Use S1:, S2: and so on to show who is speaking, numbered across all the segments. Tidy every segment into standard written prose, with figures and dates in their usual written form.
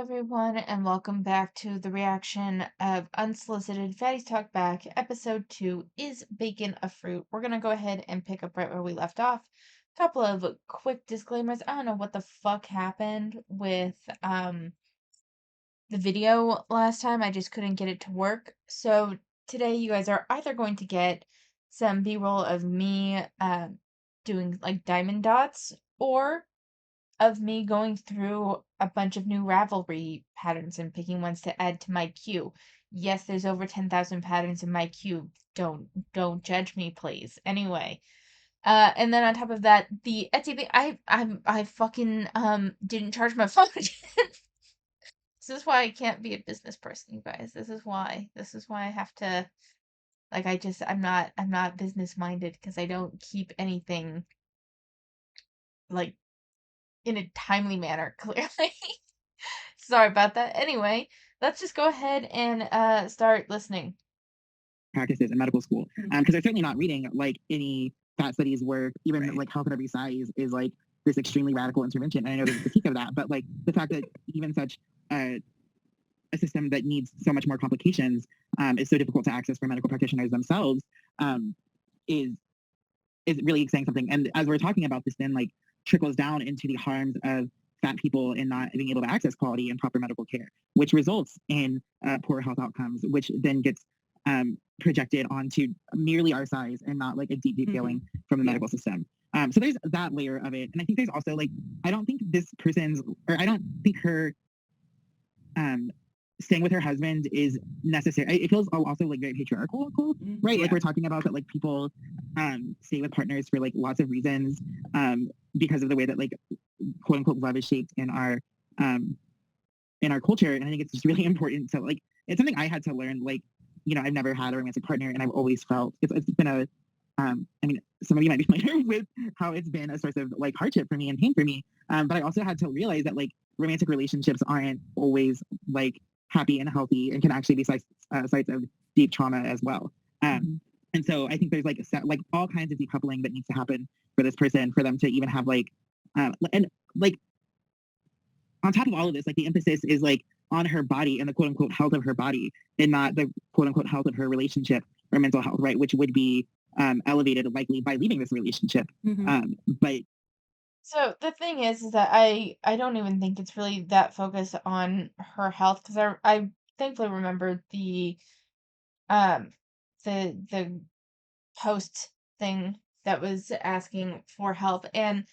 S1: everyone, and welcome back to the reaction of Unsolicited Fatties Talk Back, Episode 2, Is Bacon a Fruit? We're gonna go ahead and pick up right where we left off. Couple of quick disclaimers. I don't know what the fuck happened with the video last time. I just couldn't get it to work. So today you guys are either going to get some B-roll of me doing like diamond dots, or of me going through a bunch of new Ravelry patterns and picking ones to add to my queue. Yes, there's over 10,000 patterns in my queue. Don't judge me, please. Anyway, and then on top of that, the Etsy thing, I fucking didn't charge my phone again. This is why I can't be a business person, you guys. This is why. This is why I have to, like, I'm not business minded because I don't keep anything like in a timely manner, clearly. Sorry about that. Anyway, let's just go ahead and start listening.
S2: Practices in medical school, because they're certainly not reading like any fat studies where even like health at every size is like this extremely radical intervention. And I know there's a critique of that, but like the fact that even such a system that needs so much more complications is so difficult to access for medical practitioners themselves is really saying something. And as we're talking about this, then like trickles down into the harms of fat people in not being able to access quality and proper medical care, which results in poor health outcomes, which then gets projected onto merely our size and not like a deep feeling from the medical system. So there's that layer of it. And I think there's also like, I don't think her staying with her husband is necessary. It feels also like very patriarchal, right? Like we're talking about that like people stay with partners for like lots of reasons because of the way that like quote unquote love is shaped in our culture. And I think it's just really important to like, it's something I had to learn. Like, you know, I've never had a romantic partner, and I've always felt it's been a I mean, some of you might be familiar with how it's been a source of like hardship for me and pain for me. But I also had to realize that like romantic relationships aren't always like happy and healthy, and can actually be sites of deep trauma as well. And so I think there's like all kinds of decoupling that needs to happen for this person, for them to even have like and like on top of all of this, like the emphasis is like on her body and the quote unquote health of her body, and not the quote unquote health of her relationship or mental health, right? Which would be elevated likely by leaving this relationship. But
S1: So the thing is that I don't even think it's really that focused on her health, because I thankfully remember um the post thing that was asking for help. And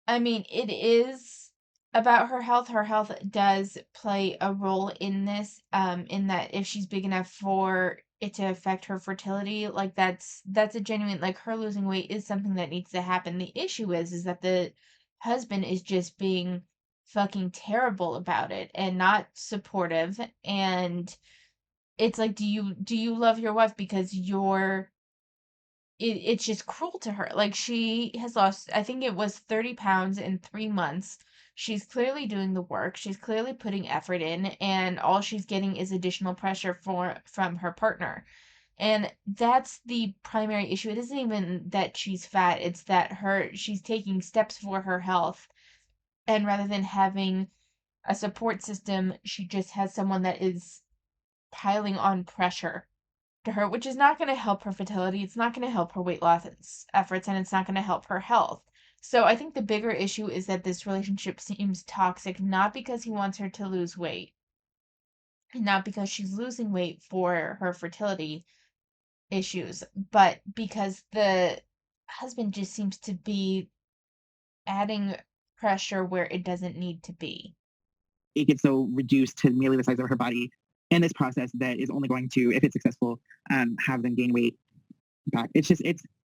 S1: I mean, it is about her health. Her health does play a role in this, in that if she's big enough for it to affect her fertility, like that's a genuine, like, her losing weight is something that needs to happen. The issue is that the husband is just being fucking terrible about it and not supportive. And it's like, do you love your wife? Because it's just cruel to her. Like, she has lost, I think it was 30 pounds in 3 months. She's clearly doing the work. She's clearly putting effort in, and all she's getting is additional pressure from her partner. And that's the primary issue. It isn't even that she's fat, it's that she's taking steps for her health. And rather than having a support system, she just has someone that is piling on pressure to her, which is not going to help her fertility. It's not going to help her weight loss efforts, and it's not going to help her health. So I think the bigger issue is that this relationship seems toxic, not because he wants her to lose weight, and not because she's losing weight for her fertility issues, but because the husband just seems to be adding pressure where it doesn't need to be.
S2: it gets so reduced to merely the size of her body in this process that is only going to, if it's successful, have them gain weight back. It's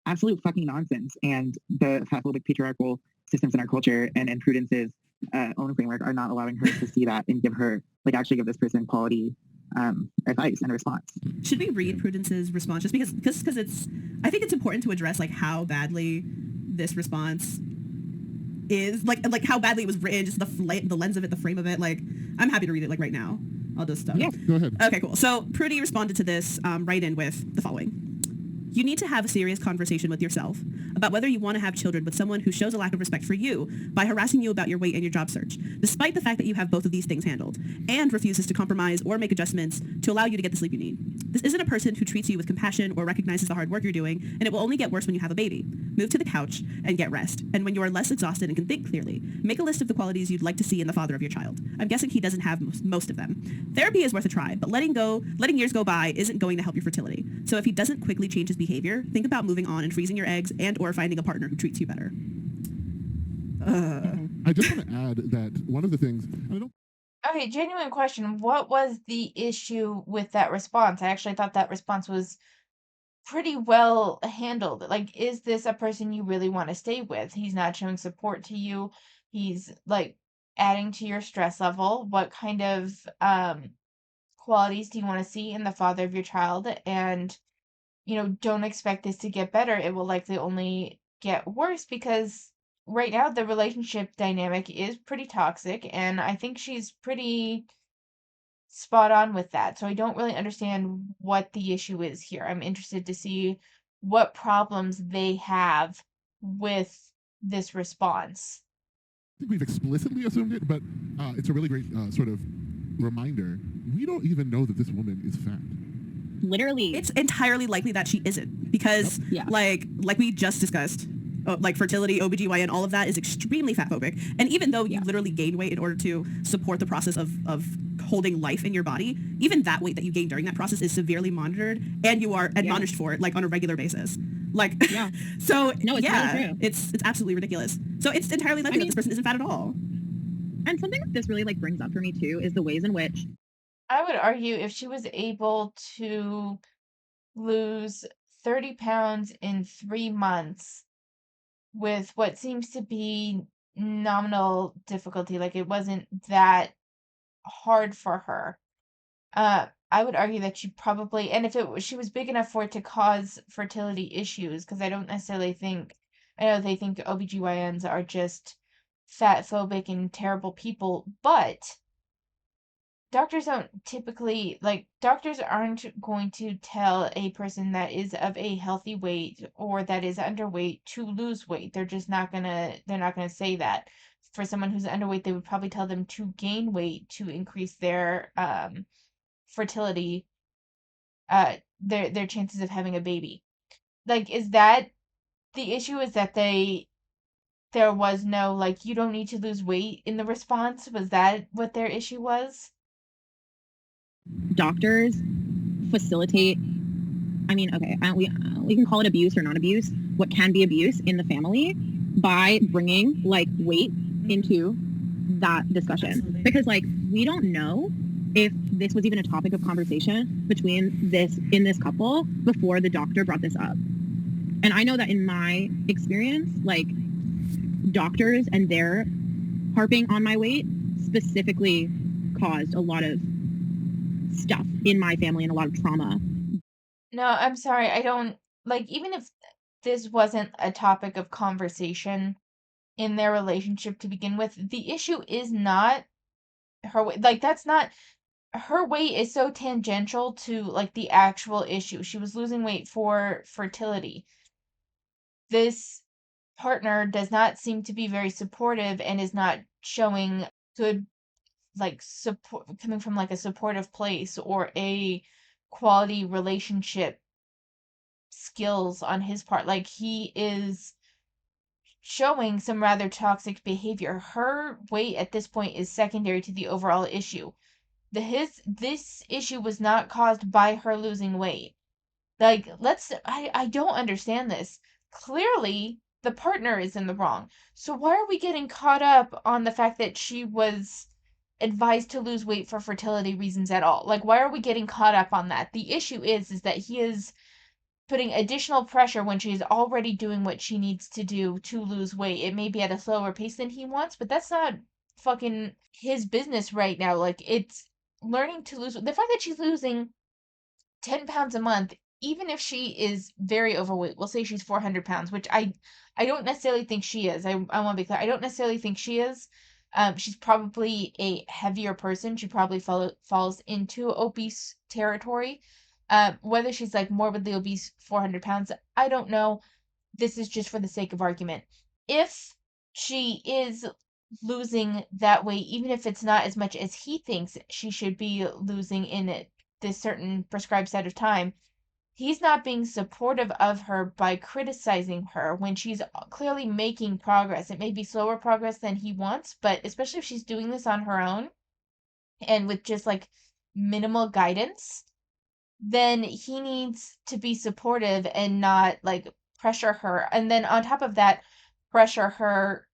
S2: absolute fucking nonsense. And the fatphobic patriarchal systems in our culture and Prudence's own framework are not allowing her to see that and actually give this person quality advice and response.
S3: Should we read Prudence's response just because I think it's important to address like how badly this response is, like how badly it was written, just the lens of it, the frame of it. Like, I'm happy to read it like right now. I'll just
S2: yeah,
S4: go ahead.
S3: Okay, cool. So Prudy responded to this right in with the following. You need to have a serious conversation with yourself about whether you want to have children with someone who shows a lack of respect for you by harassing you about your weight and your job search, despite the fact that you have both of these things handled, and refuses to compromise or make adjustments to allow you to get the sleep you need. This isn't a person who treats you with compassion or recognizes the hard work you're doing, and it will only get worse when you have a baby. Move to the couch and get rest. And when you are less exhausted and can think clearly, make a list of the qualities you'd like to see in the father of your child. I'm guessing he doesn't have most of them. Therapy is worth a try, but letting years go by isn't going to help your fertility. So if he doesn't quickly change his behavior, think about moving on and freezing your eggs and or finding a partner who treats you better.
S4: I just want to add that one of the things, and I don't
S1: Okay, genuine question. What was the issue with that response? I actually thought that response was pretty well handled. Like, is this a person you really want to stay with? He's not showing support to you. He's like adding to your stress level. What kind of qualities do you want to see in the father of your child? And don't expect this to get better. It will likely only get worse because right now the relationship dynamic is pretty toxic, and I think she's pretty spot on with that. So I don't really understand what the issue is here. I'm interested to see what problems they have with this response.
S4: think we've explicitly assumed it, but it's a really great sort of reminder. We don't even know that this woman is fat.
S2: Literally,
S3: It's entirely likely that she isn't because,
S2: Yeah.
S3: like we just discussed, like fertility, OBGYN, all of that is extremely fatphobic. And even though you literally gain weight in order to support the process of holding life in your body, even that weight that you gain during that process is severely monitored and you are admonished for it like on a regular basis. Like, so
S2: No, it's really true.
S3: it's absolutely ridiculous. So it's entirely likely that this person isn't fat at all.
S2: And something that this really like brings up for me too is the ways in which
S1: I would argue if she was able to lose 30 pounds in 3 months with what seems to be nominal difficulty, like it wasn't that hard for her. I would argue that she probably, and if she was big enough for it to cause fertility issues, because I don't necessarily think, I know they think OBGYNs are just fat phobic and terrible people, but doctors don't typically, like, doctors aren't going to tell a person that is of a healthy weight or that is underweight to lose weight. They're not gonna say that. For someone who's underweight, they would probably tell them to gain weight to increase their fertility, their chances of having a baby. Like, is that the issue? Is that there was no, like, you don't need to lose weight in the response? Was that what their issue was?
S2: doctors facilitate. I mean, okay, we can call it abuse or non-abuse. What can be abuse in the family by bringing like weight into that discussion?
S3: Absolutely.
S2: Because like we don't know if this was even a topic of conversation between this couple before the doctor brought this up. And I know that in my experience, like doctors and their harping on my weight specifically caused a lot of stuff in my family and a lot of trauma.
S1: No, I'm sorry. I don't like, even if this wasn't a topic of conversation in their relationship to begin with, the issue is not her weight. Like, that's not her weight is so tangential to like the actual issue. She was losing weight for fertility. This partner does not seem to be very supportive and is not showing good, like, support coming from like a supportive place or a quality relationship skills on his part. Like, he is showing some rather toxic behavior. Her weight at this point is secondary to the overall issue. This issue was not caused by her losing weight. Like, I don't understand this. Clearly, the partner is in the wrong. So why are we getting caught up on the fact that she was advised to lose weight for fertility reasons at all? Like, why are we getting caught up on that? The issue is that he is putting additional pressure when she's already doing what she needs to do to lose weight. It may be at a slower pace than he wants, but that's not fucking his business right now. Like, it's learning to lose. The fact that she's losing 10 pounds a month, even if she is very overweight, we'll say she's 400 pounds, which I don't necessarily think she is. I want to be clear. I don't necessarily think she is. She's probably a heavier person. She probably falls into obese territory. Whether she's like morbidly obese, 400 pounds, I don't know. This is just for the sake of argument. If she is losing that weight, even if it's not as much as he thinks she should be losing in this certain prescribed set of time, he's not being supportive of her by criticizing her when she's clearly making progress. It may be slower progress than he wants, but especially if she's doing this on her own and with just like minimal guidance, then he needs to be supportive and not like pressure her. And then on top of that, pressure her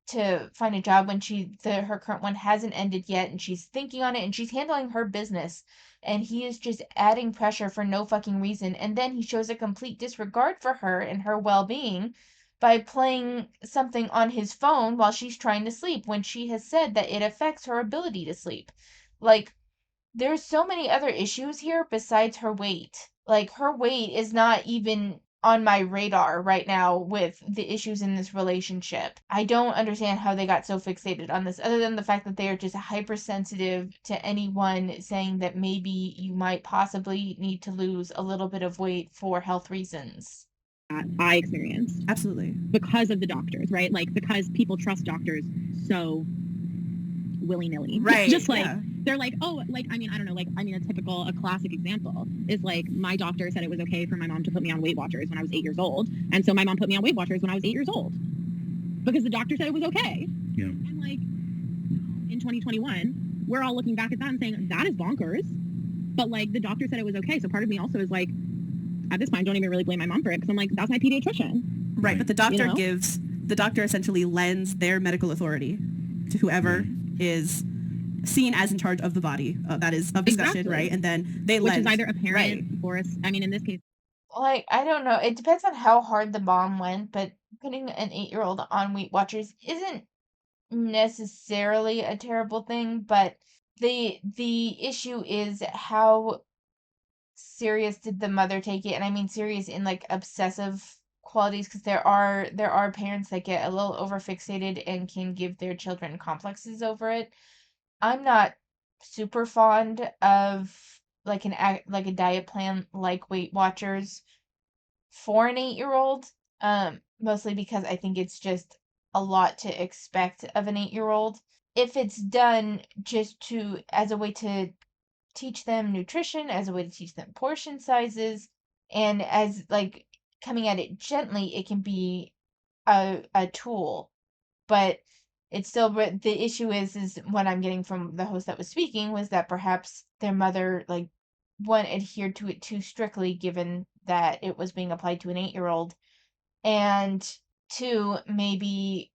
S1: to find a job when her current one hasn't ended yet and she's thinking on it and she's handling her business. And he is just adding pressure for no fucking reason. And then he shows a complete disregard for her and her well being by playing something on his phone while she's trying to sleep when she has said that it affects her ability to sleep. Like, there's so many other issues here besides her weight. Like, her weight is not even on my radar right now with the issues in this relationship. I don't understand how they got so fixated on this, other than the fact that they are just hypersensitive to anyone saying that maybe you might possibly need to lose a little bit of weight for health reasons.
S2: I experienced.
S3: Absolutely.
S2: Because of the doctors, right? Like, because people trust doctors so willy-nilly.
S3: Right.
S2: Just like,
S3: yeah.
S2: They're like, oh, like, I mean, I don't know, like, I mean, a classic example is like, my doctor said it was okay for my mom to put me on Weight Watchers when I was 8 years old. And so my mom put me on Weight Watchers when I was 8 years old. Because the doctor said it was okay.
S4: Yeah.
S2: And like, in 2021, we're all looking back at that and saying, that is bonkers. But like, the doctor said it was okay. So part of me also is like, at this point, don't even really blame my mom for it. Because I'm like, that's my pediatrician.
S3: Right, but the doctor
S2: You know?
S3: the doctor essentially lends their medical authority to whoever is seen as in charge of the body that is of discussion,
S2: Exactly.
S3: right? And then they
S2: Which
S3: lend,
S2: is either a parent
S3: right.
S2: or, I mean, in this case,
S1: Like, I don't know. It depends on how hard the mom went, but putting an 8-year-old on Weight Watchers isn't necessarily a terrible thing, but the issue is how serious did the mother take it? And I mean serious in like obsessive qualities, because there are parents that get a little over fixated and can give their children complexes over it. I'm not super fond of like like a diet plan like Weight Watchers for an 8-year-old, mostly because I think it's just a lot to expect of an 8-year-old. If it's done just to as a way to teach them nutrition, as a way to teach them portion sizes, and as like coming at it gently, it can be a tool. But it's still, the issue is what I'm getting from the host that was speaking was that perhaps their mother, like, one, adhered to it too strictly given that it was being applied to an 8-year-old, and two, maybe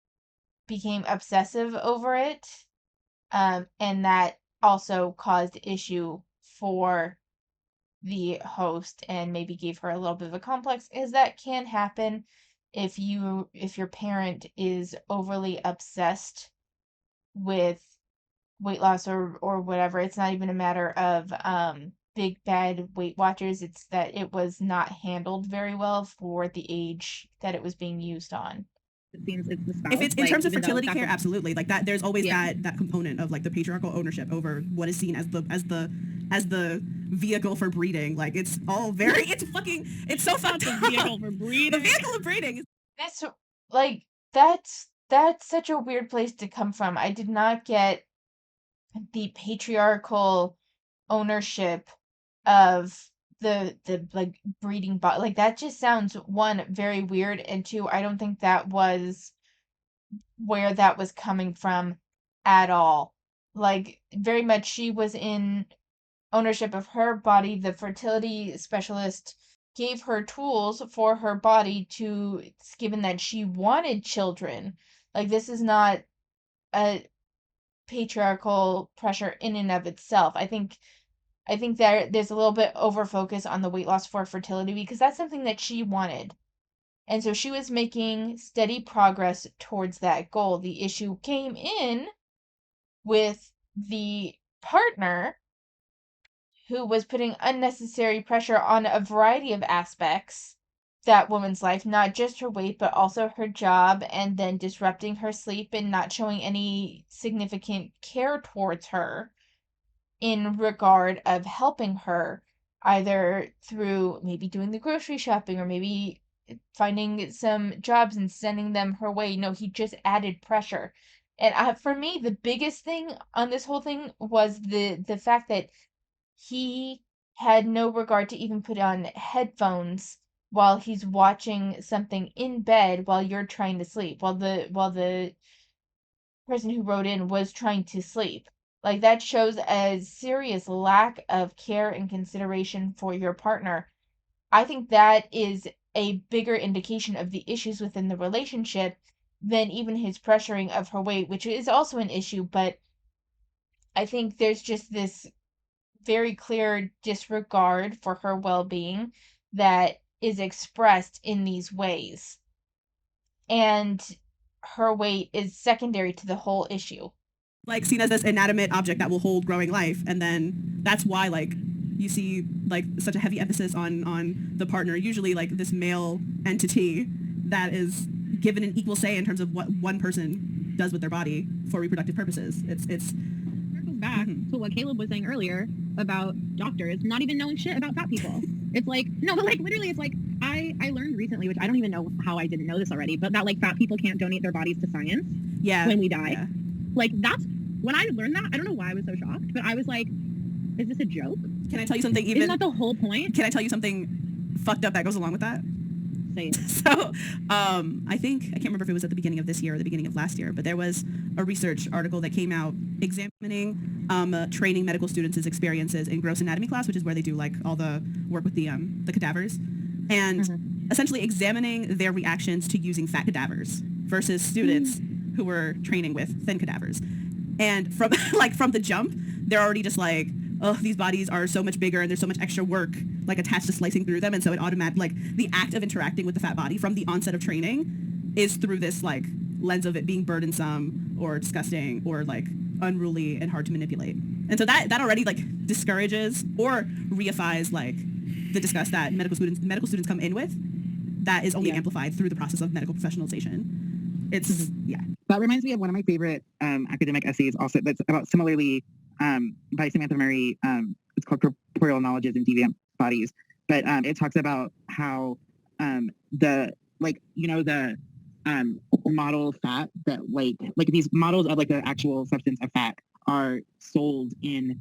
S1: became obsessive over it, and that also caused issue for the host and maybe gave her a little bit of a complex, because that can happen if your parent is overly obsessed with weight loss or whatever. It's not even a matter of big bad Weight Watchers, it's that it was not handled very well for the age that it was being used on.
S2: it seems it's the spouse.
S3: If it's in
S2: like,
S3: terms of
S2: even though
S3: fertility
S2: that's
S3: care,
S2: a-
S3: absolutely. Like that, there's always
S2: Yeah.
S3: that component of like the patriarchal ownership over what is seen as the vehicle for breeding. Like it's all very, it's so fucked
S2: the
S3: up.
S2: vehicle for breeding.
S3: The vehicle of breeding.
S1: That's like that's such a weird place to come from. I did not get the patriarchal ownership of the like breeding bot, like that just sounds, one, very weird, and two, I don't think that was where that was coming from at all. Like, very much she was in ownership of her body. The fertility specialist gave her tools for her body to, given that she wanted children. Like, this is not a patriarchal pressure in and of itself. I think there's a little bit over focus on the weight loss for fertility because that's something that she wanted. And so she was making steady progress towards that goal. The issue came in with the partner who was putting unnecessary pressure on a variety of aspects that woman's life, not just her weight, but also her job, and then disrupting her sleep and not showing any significant care towards her in regard of helping her. either through maybe doing the grocery shopping or maybe finding some jobs and sending them her way. No, he just added pressure. And for me, the biggest thing on this whole thing was the fact that he had no regard to even put on headphones while he's watching something in bed while you're trying to sleep, while the person who wrote in was trying to sleep. Like, that shows a serious lack of care and consideration for your partner. I think that is a bigger indication of the issues within the relationship than even his pressuring of her weight, which is also an issue, but I think there's just this very clear disregard for her well-being that is expressed in these ways. And her weight is secondary to the whole issue.
S3: Like seen as this inanimate object that will hold growing life, and then that's why like you see like such a heavy emphasis on the partner, usually like this male entity that is given an equal say in terms of what one person does with their body for reproductive purposes. It's
S2: Circles back to what Caleb was saying earlier about doctors not even knowing shit about fat people. It's like, no, but like literally it's like I learned recently, which I don't even know how I didn't know this already, but that like fat people can't donate their bodies to science when we die.
S3: Yeah.
S2: Like that's when I learned that, I don't know why I was so shocked, but I was like, is this a joke?
S3: Can I tell you something even?
S2: Isn't that the whole point?
S3: Can I tell you something fucked up that goes along with that?
S2: Say it.
S3: So, I can't remember if it was at the beginning of this year or the beginning of last year, but there was a research article that came out examining training medical students' experiences in gross anatomy class, which is where they do like all the work with the cadavers, and essentially examining their reactions to using fat cadavers versus students who were training with thin cadavers. And from from the jump, they're already just like, oh, these bodies are so much bigger and there's so much extra work like attached to slicing through them, and so it automatically like the act of interacting with the fat body from the onset of training is through this like lens of it being burdensome or disgusting or like unruly and hard to manipulate. And so that already like discourages or reifies like the disgust that medical students come in with, that is only amplified through the process of medical professionalization. It's
S2: That reminds me of one of my favorite academic essays also that's about similarly by Samantha Murray. It's called Corporeal Knowledges in Deviant Bodies. But it talks about how the model fat that like these models of like the actual substance of fat are sold in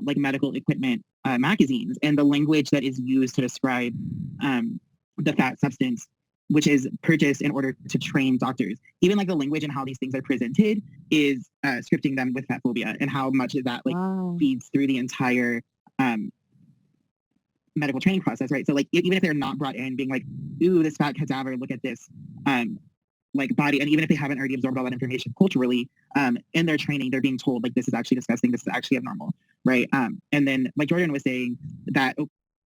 S2: like medical equipment magazines, and the language that is used to describe the fat substance, which is purchased in order to train doctors. Even like the language and how these things are presented is scripting them with fatphobia, and how much of that like feeds through the entire medical training process, right? So like even if they're not brought in being like, ooh, this fat cadaver, look at this like body, and even if they haven't already absorbed all that information culturally, in their training, they're being told like this is actually disgusting, this is actually abnormal, right? And then like Jordan was saying that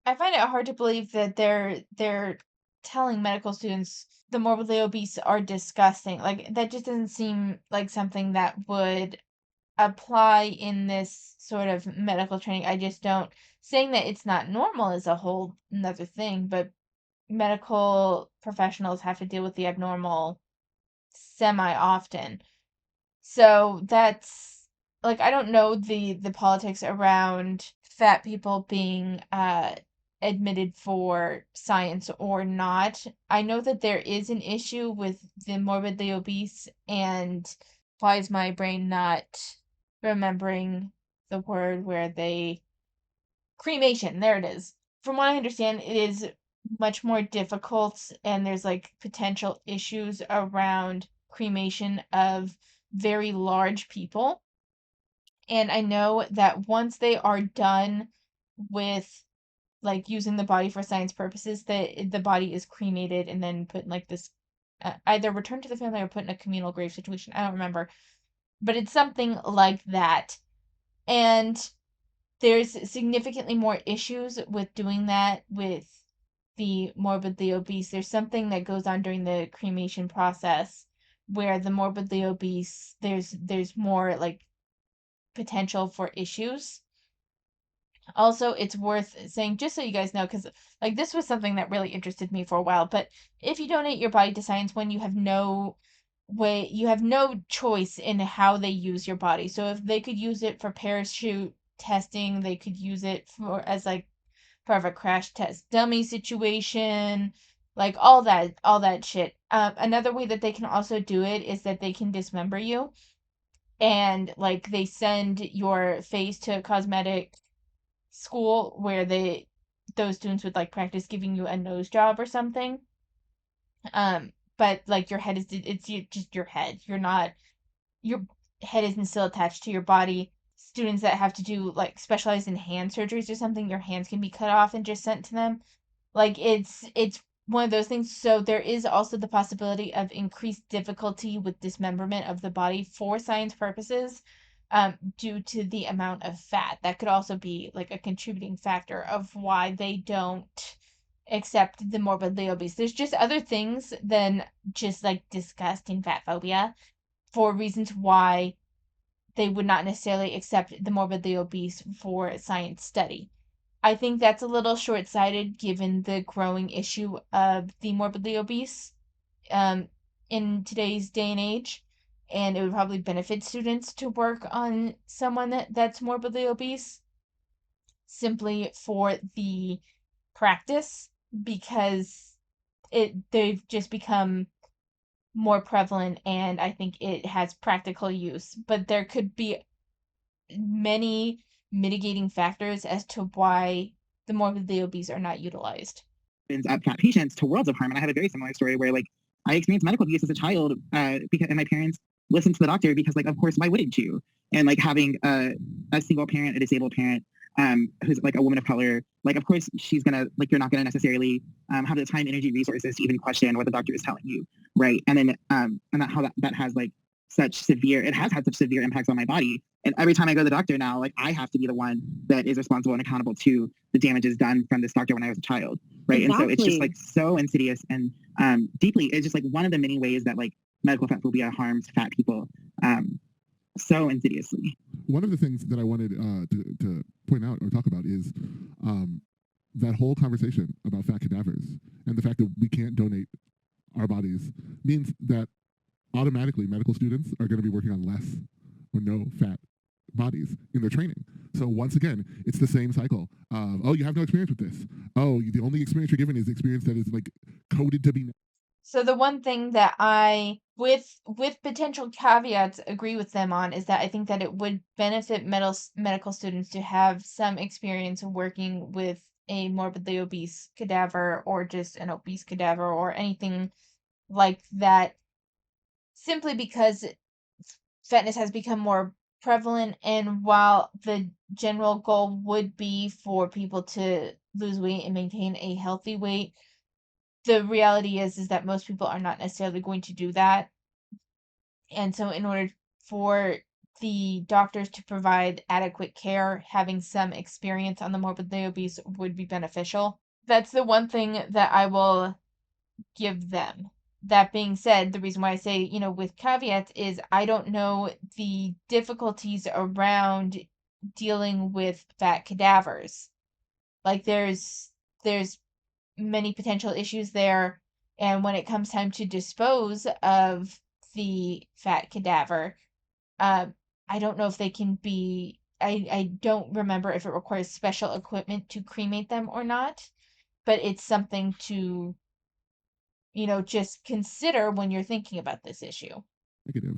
S1: I find it hard to believe that they're telling medical students the morbidly obese are disgusting. Like, that just doesn't seem like something that would apply in this sort of medical training. I just don't. Saying that it's not normal is a whole another thing, but medical professionals have to deal with the abnormal semi often. So that's like, I don't know the politics around fat people being admitted for science or not. I know that there is an issue with the morbidly obese, and why is my brain not remembering the word where they cremation, there it is. From what I understand, it is much more difficult, and there's like potential issues around cremation of very large people. And I know that once they are done with like using the body for science purposes, that the body is cremated and then put in like this either returned to the family or put in a communal grave situation. I don't remember, but it's something like that. And there's significantly more issues with doing that with the morbidly obese. There's something that goes on during the cremation process where the morbidly obese, there's more like potential for issues. Also, it's worth saying, just so you guys know, because like this was something that really interested me for a while, but if you donate your body to science when you have no way, you have no choice in how they use your body. So if they could use it for parachute testing, they could use it for as like perfect crash test dummy situation, like all that shit. Another way that they can also do it is that they can dismember you, and like they send your face to a cosmetic school where those students would like practice giving you a nose job or something. But like your head is just your head. Your head isn't still attached to your body. Students that have to do like specialized in hand surgeries or something, your hands can be cut off and just sent to them. Like it's one of those things. So there is also the possibility of increased difficulty with dismemberment of the body for science purposes, due to the amount of fat. That could also be like a contributing factor of why they don't accept the morbidly obese. There's just other things than just like disgust and fat phobia for reasons why they would not necessarily accept the morbidly obese for science study. I think that's a little short sighted given the growing issue of the morbidly obese, um, in today's day and age. And it would probably benefit students to work on someone that's morbidly obese simply for the practice, because they've just become more prevalent, and I think it has practical use. But there could be many mitigating factors as to why the morbidly obese are not utilized.
S2: Fat patients to worlds of harm. And I have a very similar story where like I experienced medical abuse as a child, because and my parents listened to the doctor because like of course why wouldn't you? And like having a single parent, a disabled parent, who's like a woman of color, like of course she's gonna like you're not gonna necessarily have the time, energy, resources to even question what the doctor is telling you, right? And then and that how that has like it has had such severe impacts on my body. And every time I go to the doctor now, like I have to be the one that is responsible and accountable to the damages done from this doctor when I was a child, right? Exactly. And so it's just like so insidious and deeply. It's just like one of the many ways that like medical fat phobia harms fat people so insidiously.
S4: One of the things that I wanted to point out or talk about is that whole conversation about fat cadavers and the fact that we can't donate our bodies means that automatically medical students are going to be working on less or no fat bodies in their training. So once again, it's the same cycle of, oh, you have no experience with this. Oh, the only experience you're given is the experience that is like coded to be.
S1: So the one thing that I, with potential caveats, agree with them on is that I think that it would benefit medical students to have some experience working with a morbidly obese cadaver or just an obese cadaver or anything like that, simply because fatness has become more prevalent. And while the general goal would be for people to lose weight and maintain a healthy weight, the reality is that most people are not necessarily going to do that. And so in order for the doctors to provide adequate care, having some experience on the morbidly obese would be beneficial. That's the one thing that I will give them. That being said, the reason why I say, with caveats is I don't know the difficulties around dealing with fat cadavers. Like there's many potential issues there, and when it comes time to dispose of the fat cadaver, uh, I don't know if they can be. I don't remember if it requires special equipment to cremate them or not, but it's something to just consider when you're thinking about this issue.
S4: Negative.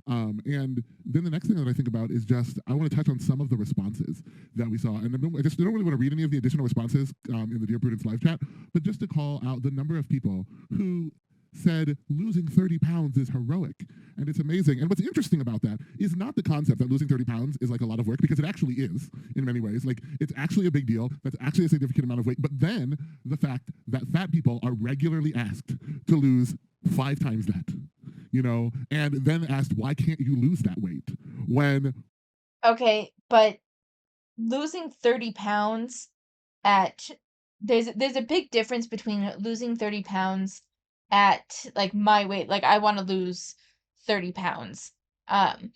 S4: And then the next thing that I think about is just I want to touch on some of the responses that we saw, and I just don't really want to read any of the additional responses in the Dear Prudence live chat, but just to call out the number of people who said losing 30 pounds is heroic, and it's amazing. And what's interesting about that is not the concept that losing 30 pounds is like a lot of work, because it actually is in many ways. Like it's actually a big deal. That's actually a significant amount of weight. But then the fact that fat people are regularly asked to lose 5 times that, and then asked, why can't you lose that weight when.
S1: Okay, but losing 30 pounds at there's a big difference between losing 30 pounds at like my weight. Like I want to lose 30 pounds. I'm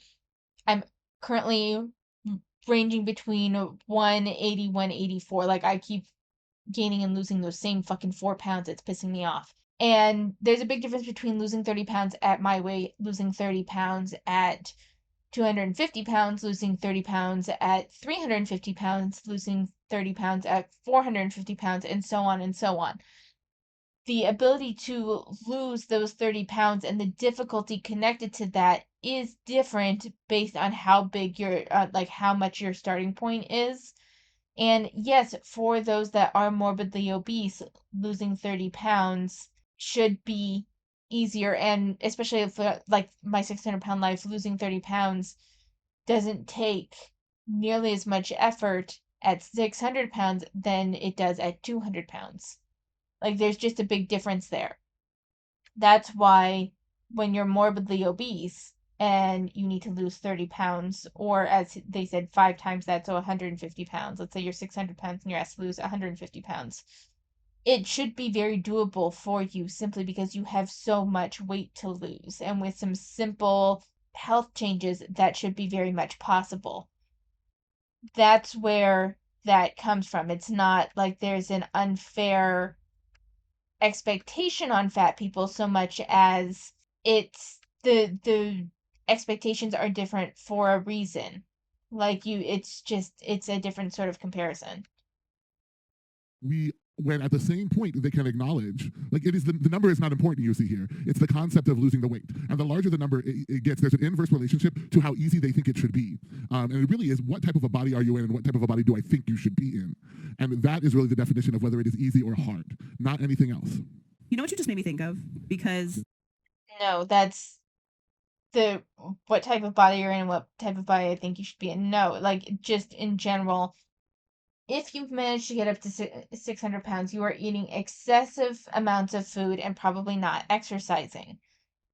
S1: currently ranging between 180 184. Like I keep gaining and losing those same fucking 4 pounds. It's pissing me off. And there's a big difference between losing 30 pounds at my weight, losing 30 pounds at 250 pounds, losing 30 pounds at 350 pounds, losing 30 pounds at 450 pounds, and so on and so on. The ability to lose those 30 pounds and the difficulty connected to that is different based on how big your, like how much your starting point is. And yes, for those that are morbidly obese, losing 30 pounds should be easier. And especially if, like my 600-pound life, losing 30 pounds doesn't take nearly as much effort at 600 pounds than it does at 200 pounds. Like, there's just a big difference there. That's why when you're morbidly obese and you need to lose 30 pounds, or as they said, 5 times that, so 150 pounds. Let's say you're 600 pounds and you're asked to lose 150 pounds. It should be very doable for you simply because you have so much weight to lose. And with some simple health changes, that should be very much possible. That's where that comes from. It's not like there's an unfair expectation on fat people so much as it's the expectations are different for a reason. Like it's a different sort of comparison.
S4: When at the same point they can acknowledge, like it is the number is not important, you see here. It's the concept of losing the weight. And the larger the number it gets, there's an inverse relationship to how easy they think it should be. And it really is, what type of a body are you in and what type of a body do I think you should be in? And that is really the definition of whether it is easy or hard, not anything else.
S3: You know what you just made me think of? Because
S1: No, that's the what type of body you're in and what type of body I think you should be in. No, like just in general, if you've managed to get up to 600 pounds, you are eating excessive amounts of food and probably not exercising.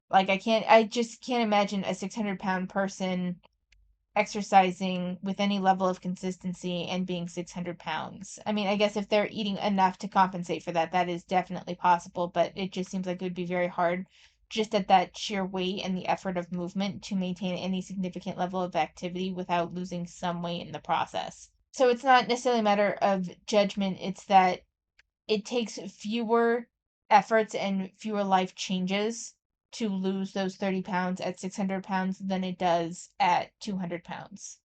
S1: Like I just can't imagine a 600-pound person exercising with any level of consistency and being 600 pounds. I mean, I guess if they're eating enough to compensate for that, that is definitely possible, but it just seems like it would be very hard just at that sheer weight and the effort of movement to maintain any significant level of activity without losing some weight in the process. So it's not necessarily a matter of judgment, it's that it takes fewer efforts and fewer life changes to lose those 30 pounds at 600 pounds than it does at 200 pounds.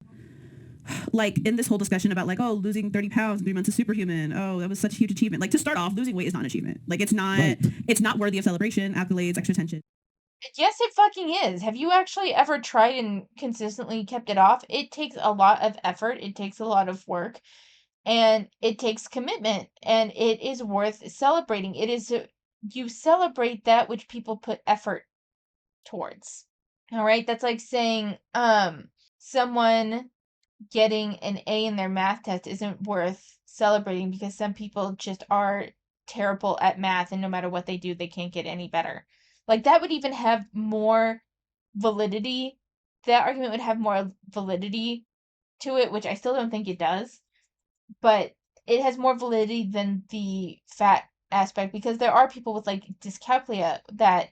S3: like in this whole discussion about like, oh, losing 30 pounds in 3 months is superhuman. Oh, that was such a huge achievement. Like to start off, losing weight is not an achievement. Like it's not,
S2: Right.
S3: it's not worthy of celebration, accolades, extra attention.
S1: Yes, it fucking is. Have you actually ever tried and consistently kept it off? It takes a lot of effort, it takes a lot of work, and it takes commitment, and it is worth celebrating. It is, you celebrate that which people put effort towards. All right? That's like saying, someone getting an A in their math test isn't worth celebrating because some people just are terrible at math and no matter what they do, they can't get any better. Like that would even have more validity. That argument would have more validity to it, which I still don't think it does, but it has more validity than the fat aspect because there are people with like dyscalculia that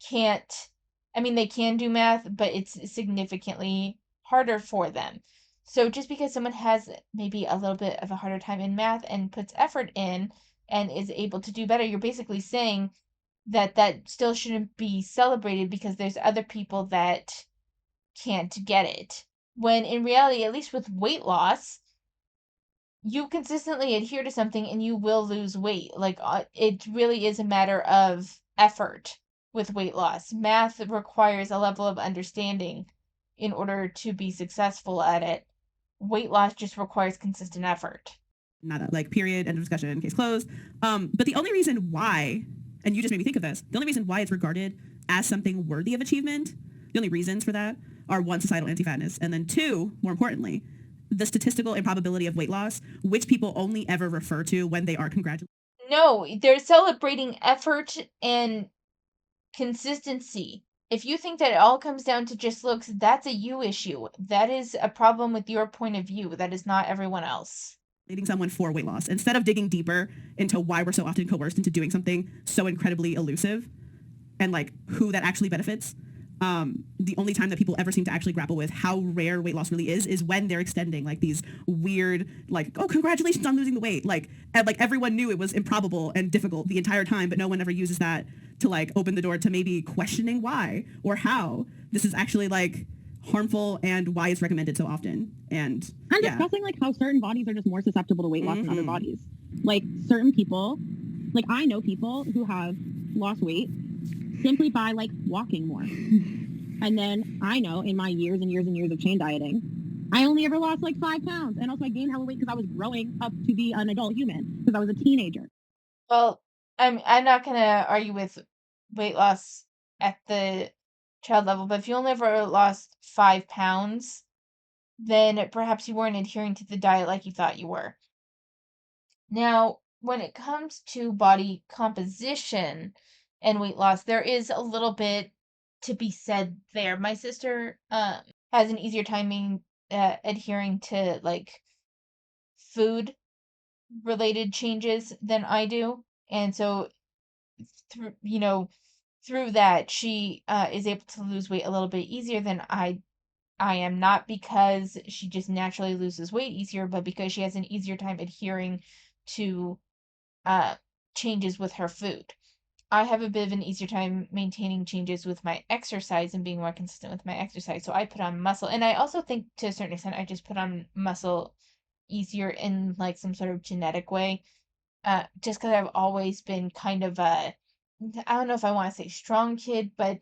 S1: can't, I mean, they can do math, but it's significantly harder for them. So just because someone has maybe a little bit of a harder time in math and puts effort in and is able to do better, you're basically saying that that still shouldn't be celebrated because there's other people that can't get it. When in reality, at least with weight loss, you consistently adhere to something and you will lose weight. Like it really is a matter of effort with weight loss. Math requires a level of understanding in order to be successful at it. Weight loss just requires consistent effort.
S3: Nada. Like period, end of discussion, case closed. But the only reason why, and you just made me think of this, the only reason why it's regarded as something worthy of achievement, the only reasons for that are one, societal anti-fatness, and then two, more importantly, the statistical improbability of weight loss, which people only ever refer to when they are congratulated.
S1: No, they're celebrating effort and consistency. If you think that it all comes down to just looks, that's a you issue. That is a problem with your point of view. That is not everyone else.
S3: Someone for weight loss instead of digging deeper into why we're so often coerced into doing something so incredibly elusive and like who that actually benefits. The only time that people ever seem to actually grapple with how rare weight loss really is when they're extending like these weird, like, oh, congratulations on losing the weight. Like, and, like everyone knew it was improbable and difficult the entire time, but no one ever uses that to like open the door to maybe questioning why or how this is actually like harmful and why it's recommended so often. And
S2: discussing like how certain bodies are just more susceptible to weight loss than other bodies. Like certain people, like I know people who have lost weight simply by like walking more. And then I know in my years and years and years of chain dieting, I only ever lost like 5 pounds. And also I gained hella weight because I was growing up to be an adult human because I was a teenager.
S1: Well, I'm not gonna argue with weight loss at the child level, but if you only ever lost 5 pounds, then perhaps you weren't adhering to the diet like you thought you were. Now, when it comes to body composition and weight loss, there is a little bit to be said there. My sister has an easier timing adhering to like food related changes than I do. And so through through that she is able to lose weight a little bit easier than I am, not because she just naturally loses weight easier, but because she has an easier time adhering to uh changes with her food. I have a bit of an easier time maintaining changes with my exercise and being more consistent with my exercise. So I put on muscle, and I also think to a certain extent I just put on muscle easier in like some sort of genetic way. Just because I've always been kind of a, I don't know if I want to say strong kid, but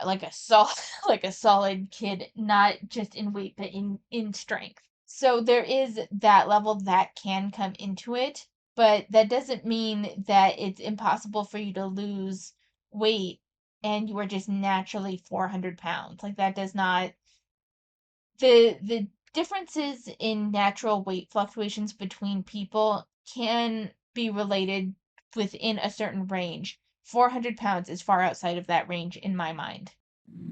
S1: like a solid like a solid kid, not just in weight but in strength. So there is that level that can come into it, but that doesn't mean that it's impossible for you to lose weight and you are just naturally 400 pounds. Like that does not, the differences in natural weight fluctuations between people can be related within a certain range. 400 pounds is far outside of that range in my mind.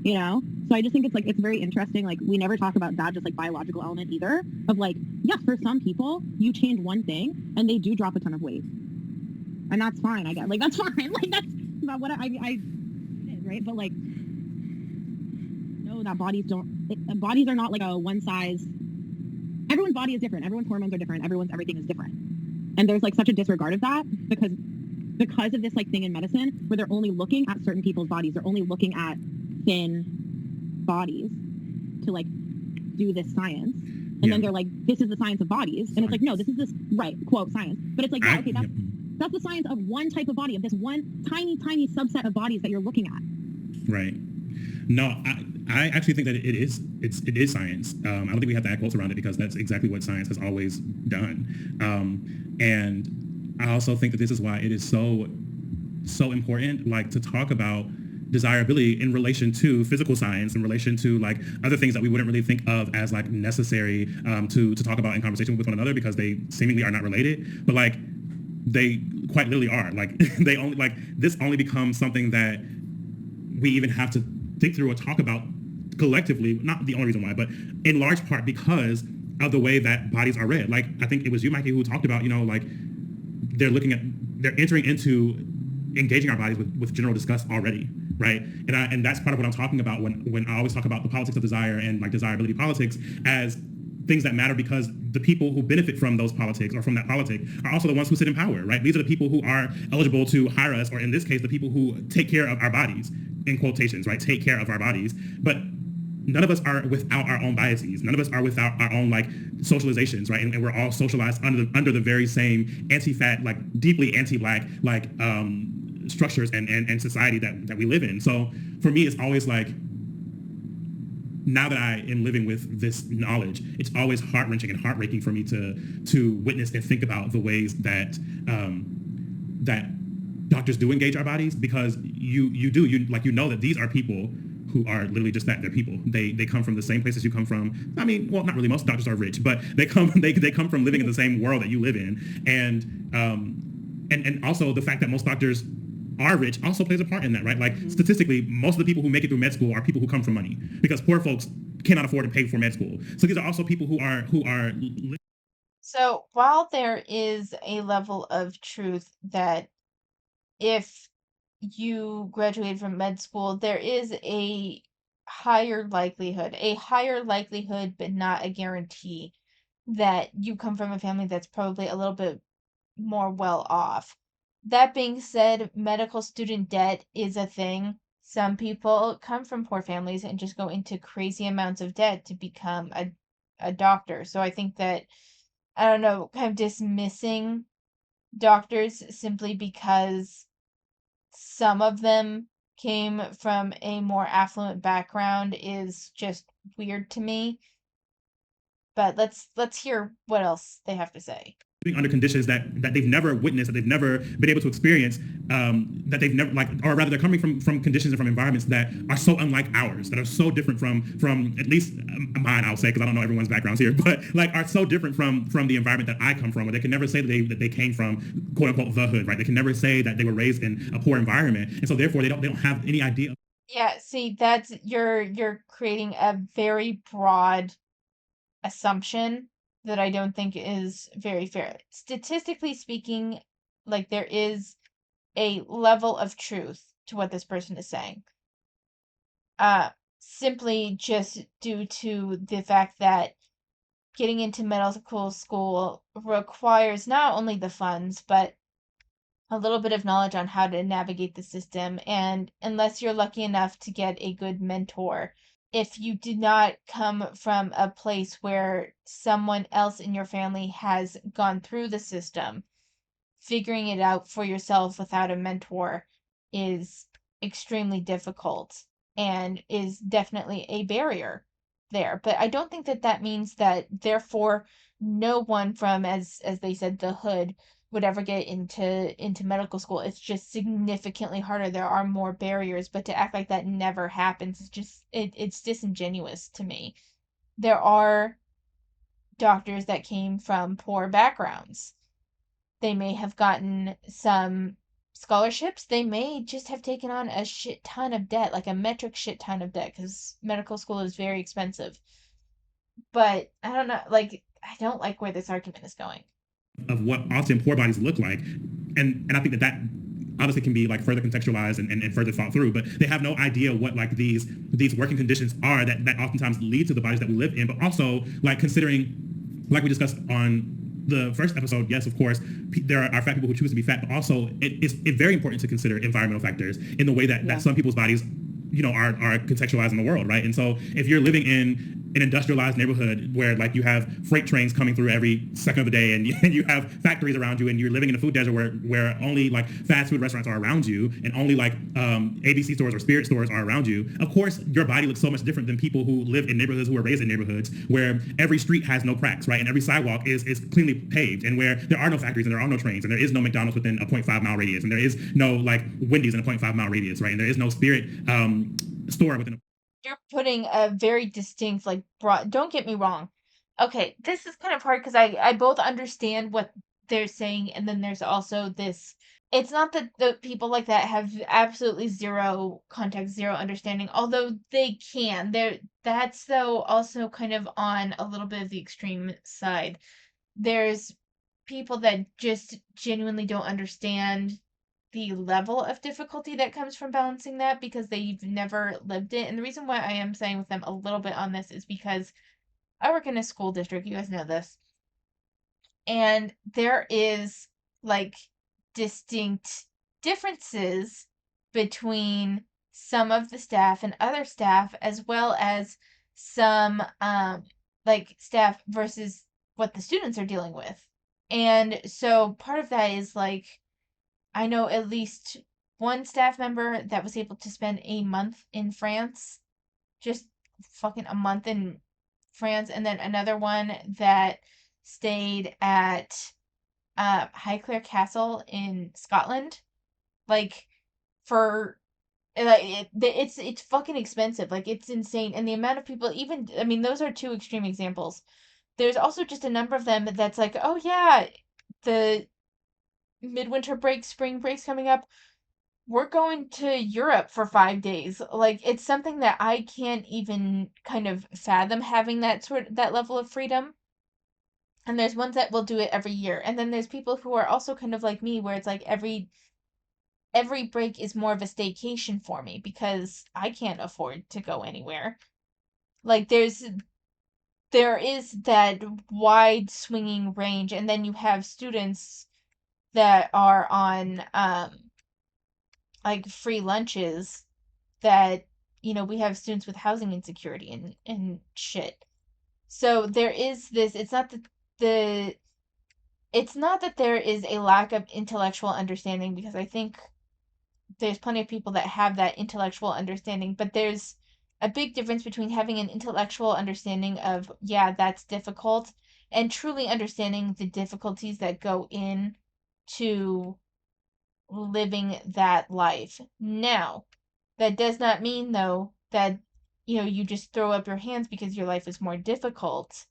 S2: You know, so I just think it's like it's very interesting. Like we never talk about that just like biological element either of like, yes, for some people you change one thing and they do drop a ton of weight, and that's fine. I guess like that's fine. Like that's not what I right, but like no, that bodies are not like a one size. Everyone's body is different. Everyone's hormones are different. Everyone's everything is different, and there's like such a disregard of that because of this like thing in medicine where they're only looking at certain people's bodies. They're only looking at thin bodies to like do this science, and then they're like, this is the science of bodies, and it's like, no, this is this right quote science, but it's like, yeah, okay, that's the science of one type of body, of this one tiny subset of bodies that you're looking at.
S5: Right. No, I actually think that it is science. I don't think we have to add quotes around it because that's exactly what science has always done. And I also think that this is why it is so important, like, to talk about desirability in relation to physical science, in relation to like other things that we wouldn't really think of as like necessary to talk about in conversation with one another because they seemingly are not related, but like they quite literally are. Like they only, like, this only becomes something that we even have to think through or talk about collectively, not the only reason why, but in large part because of the way that bodies are read. Like, I think it was you, Mikey, who talked about, you know, like they're entering into engaging our bodies with general disgust already, right? And that's part of what I'm talking about when I always talk about the politics of desire and like desirability politics as things that matter, because the people who benefit from those politics or from that politic are also the ones who sit in power, right? These are the people who are eligible to hire us, or in this case, the people who take care of our bodies, in quotations, right? Take care of our bodies. But none of us are without our own biases. None of us are without our own like socializations, right? And we're all socialized under the very same anti-fat, like deeply anti-black, like structures and society that we live in. So for me, it's always like, now that I am living with this knowledge, it's always heart-wrenching and heartbreaking for me to witness and think about the ways that that doctors do engage our bodies, because you know that these are people who are literally just that. They're people. They come from the same places you come from. I mean, well, not really. Most doctors are rich, but they come from living in the same world that you live in, and also the fact that most doctors are rich also plays a part in that, right? Like statistically, most of the people who make it through med school are people who come from money, because poor folks cannot afford to pay for med school. So these are also people who are.
S1: So while there is a level of truth that if you graduated from med school, there is a higher likelihood, but not a guarantee, that you come from a family that's probably a little bit more well off. That being said, medical student debt is a thing. Some people come from poor families and just go into crazy amounts of debt to become a doctor. So I think that, I don't know, kind of dismissing doctors simply because some of them came from a more affluent background is just weird to me. But let's hear what else they have to say.
S5: Under conditions that they've never witnessed, that they've never been able to experience, that they've never, like, or rather they're coming from conditions and from environments that are so unlike ours, that are so different from at least mine, I'll say, because I don't know everyone's backgrounds here, but like are so different from the environment that I come from, where they can never say that they came from quote unquote the hood, right? They can never say that they were raised in a poor environment, and so therefore they don't have any idea.
S1: Yeah, see, that's you're creating a very broad assumption that I don't think is very fair. Statistically speaking, like there is a level of truth to what this person is saying. Simply just due to the fact that getting into medical school requires not only the funds, but a little bit of knowledge on how to navigate the system. And unless you're lucky enough to get a good mentor, if you did not come from a place where someone else in your family has gone through the system, figuring it out for yourself without a mentor is extremely difficult and is definitely a barrier there. But I don't think that that means that therefore no one from, as they said, the hood would ever get into medical school. It's just significantly harder. There are more barriers, but to act like that never happens is just it's disingenuous to me. There are doctors that came from poor backgrounds. They may have gotten some scholarships. They may just have taken on a shit ton of debt, like a metric shit ton of debt, because medical school is very expensive. But I don't know, like, I don't like where this argument is going.
S5: Of what often poor bodies look like, and I think that obviously can be like further contextualized and further thought through, but they have no idea what like these working conditions are that oftentimes lead to the bodies that we live in. But also, like, considering, like we discussed on the first episode, yes, of course, there are fat people who choose to be fat, but also it's very important to consider environmental factors in the way that some people's bodies, you know, are contextualized in the world, right? And so if you're living in an industrialized neighborhood where like you have freight trains coming through every second of the day, and you have factories around you, and you're living in a food desert where only like fast food restaurants are around you, and only like ABC stores or spirit stores are around you, of course your body looks so much different than people who live in neighborhoods, who are raised in neighborhoods where every street has no cracks, right? And every sidewalk is cleanly paved, and where there are no factories, and there are no trains, and there is no McDonald's within a 0.5-mile radius, and there is no like Wendy's in a 0.5-mile radius, right? And there is no spirit store within a.
S1: You're putting a very distinct, like, broad. Don't get me wrong. Okay, this is kind of hard because I both understand what they're saying, and then there's also this. It's not that the people like that have absolutely zero context, zero understanding, although they can. That's though also kind of on a little bit of the extreme side. There's people that just genuinely don't understand the level of difficulty that comes from balancing that because they've never lived it. And the reason why I am saying with them a little bit on this is because I work in a school district, you guys know this, and there is like distinct differences between some of the staff and other staff, as well as some like staff versus what the students are dealing with. And so part of that is like, I know at least one staff member that was able to spend a month in France, just fucking a month in France, and then another one that stayed at Highclere Castle in Scotland, like for like it's fucking expensive, like it's insane, and the amount of people, even I mean those are two extreme examples. There's also just a number of them that's like, oh yeah, the midwinter break, spring break's coming up. We're going to Europe for 5 days. Like it's something that I can't even kind of fathom having that level of freedom. And there's ones that will do it every year. And then there's people who are also kind of like me where it's like every break is more of a staycation for me because I can't afford to go anywhere. Like there is that wide swinging range, and then you have students that are on like free lunches that, we have students with housing insecurity and shit. So there is this, the it's not that there is a lack of intellectual understanding, because I think there's plenty of people that have that intellectual understanding, but there's a big difference between having an intellectual understanding of, yeah, that's difficult, and truly understanding the difficulties that go in to living that life. Now, that does not mean, though, that you just throw up your hands because your life is more difficult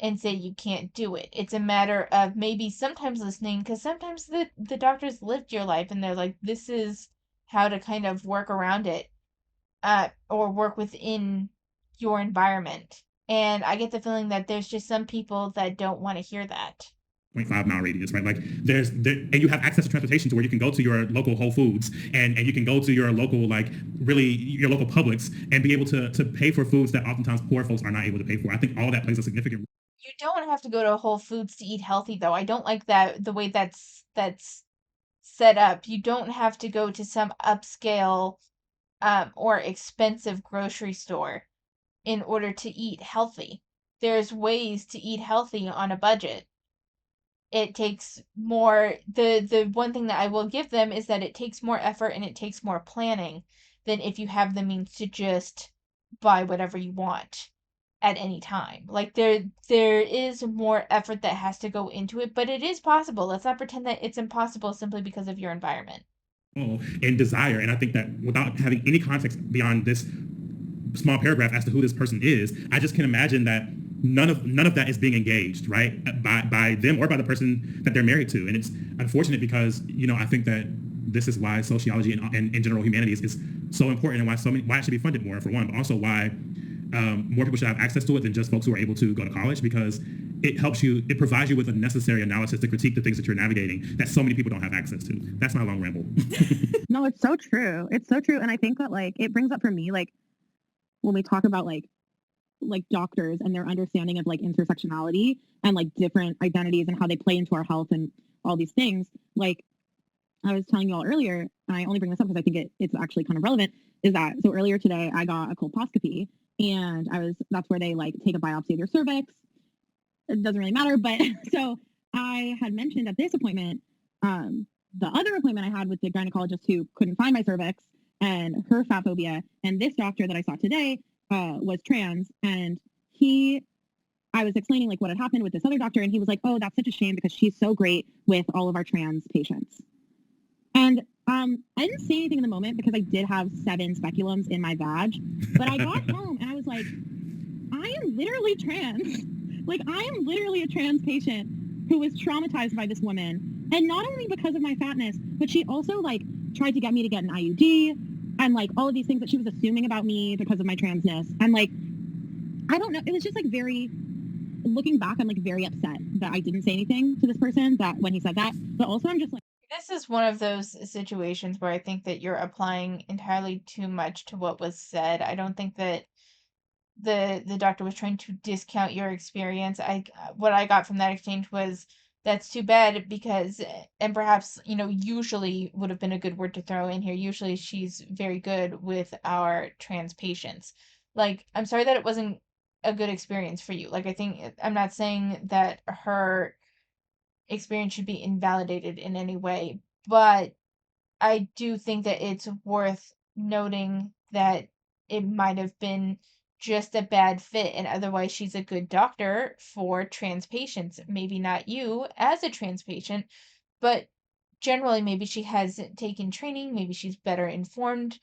S1: and say you can't do it. It's a matter of maybe sometimes listening, because sometimes the doctors lived your life and they're like, this is how to kind of work around it, or work within your environment. And I get the feeling that there's just some people that don't want to hear that.
S5: 0.5 mile radius, right? Like and you have access to transportation to where you can go to your local Whole Foods and you can go to your local, like really your local Publix and be able to pay for foods that oftentimes poor folks are not able to pay for. I think all that plays a significant.
S1: You don't have to go to Whole Foods to eat healthy, though. I don't like that, the way that's set up. You don't have to go to some upscale, or expensive grocery store in order to eat healthy. There's ways to eat healthy on a budget. It takes more, the one thing that I will give them is that it takes more effort and it takes more planning than if you have the means to just buy whatever you want at any time. Like there is more effort that has to go into it, but it is possible. Let's not pretend that it's impossible simply because of your environment.
S5: And desire. And I think that without having any context beyond this small paragraph as to who this person is, I just can imagine that none of that is being engaged, right, by them or by the person that they're married to. And it's unfortunate because, I think that this is why sociology and in general humanities is so important, and why it should be funded more, for one, but also why more people should have access to it than just folks who are able to go to college, because it provides you with a necessary analysis to critique the things that you're navigating that so many people don't have access to. That's my long ramble.
S2: No, it's so true. It's so true. And I think that like it brings up for me, like when we talk about like doctors and their understanding of like intersectionality and like different identities and how they play into our health and all these things. Like I was telling you all earlier, and I only bring this up because I think it's actually kind of relevant, is that so earlier today I got a colposcopy, and that's where they like take a biopsy of your cervix. It doesn't really matter, but so I had mentioned at this appointment, the other appointment I had with the gynecologist who couldn't find my cervix and her fatphobia, and this doctor that I saw today was trans, and I was explaining like what had happened with this other doctor, and he was like, "Oh, that's such a shame because she's so great with all of our trans patients." And I didn't say anything in the moment because I did have 7 speculums in my vag, but I got home and I was like, I am literally trans. Like I am literally a trans patient who was traumatized by this woman, and not only because of my fatness, but she also like tried to get me to get an IUD. And like all of these things that she was assuming about me because of my transness. And like, I don't know. It was just like looking back, I'm like very upset that I didn't say anything to this person that when he said that. But also I'm just like.
S1: This is one of those situations where I think that you're applying entirely too much to what was said. I don't think that the doctor was trying to discount your experience. What I got from that exchange was, that's too bad, because, and perhaps, usually would have been a good word to throw in here. Usually she's very good with our trans patients. Like, I'm sorry that it wasn't a good experience for you. Like, I'm not saying that her experience should be invalidated in any way, but I do think that it's worth noting that it might have been just a bad fit, and otherwise she's a good doctor for trans patients. Maybe not you as a trans patient, but generally maybe she has taken training, maybe she's better informed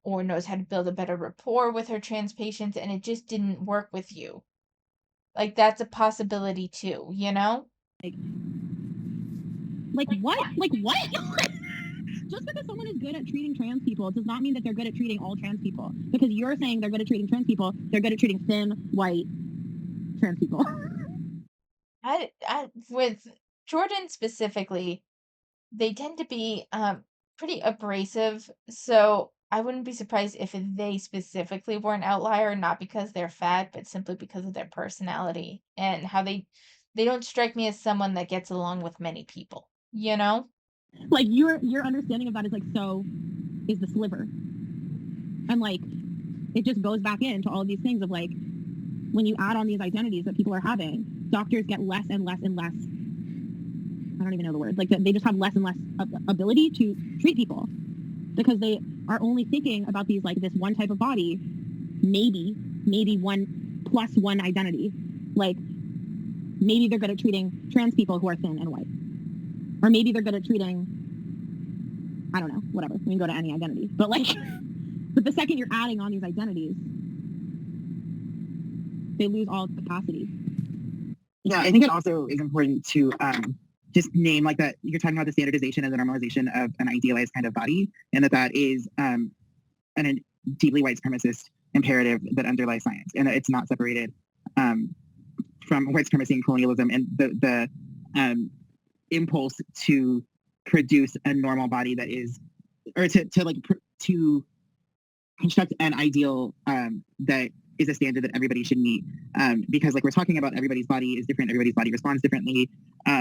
S1: or knows how to build a better rapport with her trans patients, and it just didn't work with you. Like, that's a possibility too, you know?
S2: Like what? Like what? Just because someone is good at treating trans people does not mean that they're good at treating all trans people. Because you're saying they're good at treating trans people, they're good at treating thin, white trans people.
S1: With Jordan specifically, they tend to be pretty abrasive, so I wouldn't be surprised if they specifically were an outlier, not because they're fat, but simply because of their personality and how they don't strike me as someone that gets along with many people, you know?
S2: Like your understanding of that is like, so is the sliver. And like, it just goes back into all of these things of like, when you add on these identities that people are having, doctors get less and less and less, I don't even know the word, like they just have less and less ability to treat people because they are only thinking about these, like this one type of body, maybe one plus one identity. Like maybe they're good at treating trans people who are thin and white. Or maybe they're good at treating, I don't know, whatever. We can go to any identity. But like, but the second you're adding on these identities, they lose all capacity. Yeah, I think it also is important to just name like that you're talking about the standardization and the normalization of an idealized kind of body, and that is a deeply white supremacist imperative that underlies science, and it's not separated from white supremacy and colonialism and the impulse to produce a normal body that is, or to construct an ideal that is a standard that everybody should meet. Because like we're talking about everybody's body is different, everybody's body responds differently,